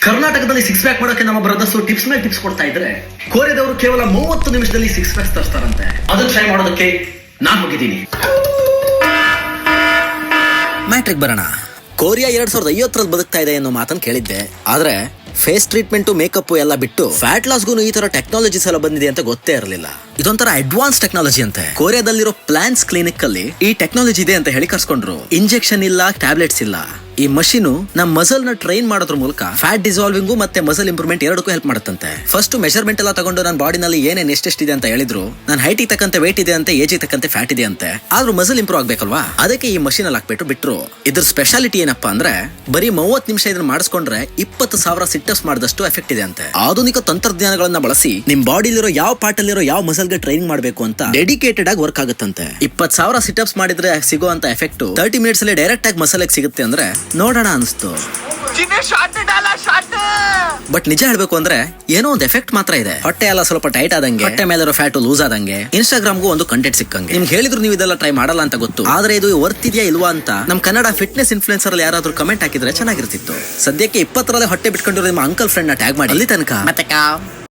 ಕರ್ನಾಟಕದಲ್ಲಿ six pack ಮಾಡೋಕೆ ನಮ್ಮ ಬ್ರದರ್ಸ್ ಟಿಪ್ಸ್ ಮೇಲೆ ಟಿಪ್ಸ್ ಕೊಡ್ತಾ ಇದ್ರೆ, ಕೋರಿಯದವರು ಕೇವಲ 30 ನಿಮಿಷದಲ್ಲಿ ಸಿಕ್ಸ್ ಪ್ಯಾಕ್ಸ್ ತರಿಸ್ತಾರಂತೆ. ಅದನ್ನ ಟ್ರೈ ಮಾಡೋದಕ್ಕೆ ನಾನು ಹೋಗಿದ್ದೀನಿ. ಮ್ಯಾಟ್ರಿಕ್ ಬರೋಣ. ಕೊರಿಯಾ 2050 ಬದುಕ್ತಾ ಇದೆ ಅನ್ನೋ ಮಾತನ್ನು ಕೇಳಿದ್ದೆ. ಆದ್ರೆ ಫೇಸ್ ಟ್ರೀಟ್ಮೆಂಟ್ ಮೇಕಪ್ ಎಲ್ಲ ಬಿಟ್ಟು ಫ್ಯಾಟ್ ಲಾಸ್ಗೂ ಈ ತರ ಟೆಕ್ನಾಲಜೀಸ್ ಎಲ್ಲ ಬಂದಿದೆ ಅಂತ ಗೊತ್ತೇ ಇರಲಿಲ್ಲ. ಇದೊಂಥರ ಅಡ್ವಾನ್ಸ್ ಟೆಕ್ನಾಲಜಿ ಅಂತೆ. ಕೊರಿಯಾದಲ್ಲಿರೋ ಪ್ಲಾನ್ಸ್ ಕ್ಲಿನಿಕ್ ಅಲ್ಲಿ ಈ ಟೆಕ್ನಾಲಜಿ ಇದೆ ಅಂತ ಹೇಳಿ ಕರ್ಸ್ಕೊಂಡ್ರು. ಇಂಜೆಕ್ಷನ್ ಇಲ್ಲ, ಟ್ಯಾಬ್ಲೆಟ್ಸ್ ಇಲ್ಲ. ಈ ಮಷೀನು ನಮ್ ಮಸಲ್ ನ ಟ್ರೈನ್ ಮಾಡೋದ್ರ ಮೂಲಕ ಫ್ಯಾಟ್ ಡಿಸಾಲ್ವಿಂಗು ಮತ್ತೆ ಮಸಲ್ ಇಂಪ್ರೂವ್ಮೆಂಟ್ ಎರಡಕ್ಕೂ ಹೆಲ್ಪ್ ಮಾಡುತ್ತಂತೆ. ಫಸ್ಟ್ ಮೆಜರ್ಮೆಂಟ್ ಎಲ್ಲ ತಗೊಂಡು ನನ್ನ ಬಾಡಿನಲ್ಲಿ ಏನೇನ್ ಎಷ್ಟೆಷ್ಟಿದೆ ಅಂತ ಹೇಳಿದ್ರು. ನನ್ನ ಹೈಟ್ ತಕ್ಕಂತೆ ವೇಟ್ ಇದೆ ಅಂತೆ, ಏಜ್ ತಕ್ಕಂತೆ ಫ್ಯಾಟ್ ಇದೆ ಅಂತೆ. ಆದ್ರೂ ಮಸಲ್ ಇಂಪ್ರೂವ್ ಆಗ್ಬೇಕಲ್ವಾ, ಅದಕ್ಕೆ ಈ ಮಷೀನ್ ಅಲ್ಲಿ ಹಾಕ್ಬಿಟ್ಟು ಬಿಟ್ರು. ಇದ್ರ ಸ್ಪೆಷಾಲಿಟಿ ಏನಪ್ಪಾ ಅಂದ್ರೆ, ಬರೀ 30 ನಿಮಿಷ ಇದನ್ನ ಮಾಡಿಸ್ಕೊಂಡ್ರೆ 20,000 ಸಿಟ್ಟಪ್ಸ್ ಮಾಡಿದಷ್ಟು ಎಫೆಕ್ಟ್ ಇದೆ ಅಂತೆ. ಆಧುನಿಕ ತಂತ್ರಜ್ಞಾನಗಳನ್ನ ಬಳಸಿ ನಿಮ್ ಬಾಡಿಲಿರೋ ಯಾವ ಪಾರ್ಟ್ ಅಲ್ಲಿರೋ ಯಾವ ಮಸಲ್ಗೆ ಟ್ರೈನಿಂಗ್ ಮಾಡಬೇಕು ಅಂತ ಡೆಡಿಕೇಟೆಡ್ ಆಗಿ ವರ್ಕ್ ಆಗುತ್ತಂತೆ. 20,000 ಸಿಟ್ಟಪ್ಸ್ ಮಾಡಿದ್ರೆ ಸಿಗುವಂತ ಎಫೆಕ್ಟ್ 30 ಮಿನಿಟ್ಸ್ ಅಲ್ಲಿ ಡೈರೆಕ್ಟ್ ಆಗಿ ಮಸಲ್ ಸಿಗುತ್ತೆ ಅಂದ್ರೆ ನೋಡೋಣ ಅನಿಸ್ತು. ಬಟ್ ನಿಜ ಹೇಳ್ಬೇಕು ಅಂದ್ರೆ ಏನೋ ಒಂದು ಎಫೆಕ್ಟ್ ಮಾತ್ರ ಇದೆ. ಹೊಟ್ಟೆ ಎಲ್ಲ ಸ್ವಲ್ಪ ಟೈಟ್ ಆದಂಗೆ, ಹೊಟ್ಟೆ ಮೇಲಿರೋ ಫ್ಯಾಟ್ ಲೂಸ್ ಆದಂಗೆ, ಇನ್ಸ್ಟಾಗ್ರಾಮ್ಗೂ ಒಂದು ಕಂಟೆಂಟ್ ಸಿಕ್ಕಂಗೆ. ನಿಮ್ಗೆ ಹೇಳಿದ್ರು ನೀವು ಇದೆಲ್ಲ ಟ್ರೈ ಮಾಡಲ್ಲ ಅಂತ ಗೊತ್ತು. ಆದ್ರೆ ಇದು ವರ್ತ್ ಇದೆಯಾ ಇಲ್ವಾ ಅಂತ ನಮ್ ಕನ್ನಡ ಫಿಟ್ನೆಸ್ ಇನ್ಫ್ಲುಯೆನ್ಸರ್ ಅಲ್ಲಿ ಯಾರಾದ್ರೂ ಕಮೆಂಟ್ ಹಾಕಿದ್ರೆ ಚೆನ್ನಾಗಿರ್ತಿತ್ತು. ಸದ್ಯಕ್ಕೆ 20ರಲ್ಲಿ ಹೊಟ್ಟೆ ಬಿಟ್ಕೊಂಡಿರೋ ನಿಮ್ಮ ಅಂಕಲ್ ಫ್ರೆಂಡ್ ನ ಟ್ಯಾಗ್ ಮಾಡಿ ಅಲ್ಲಿ ತನಕ.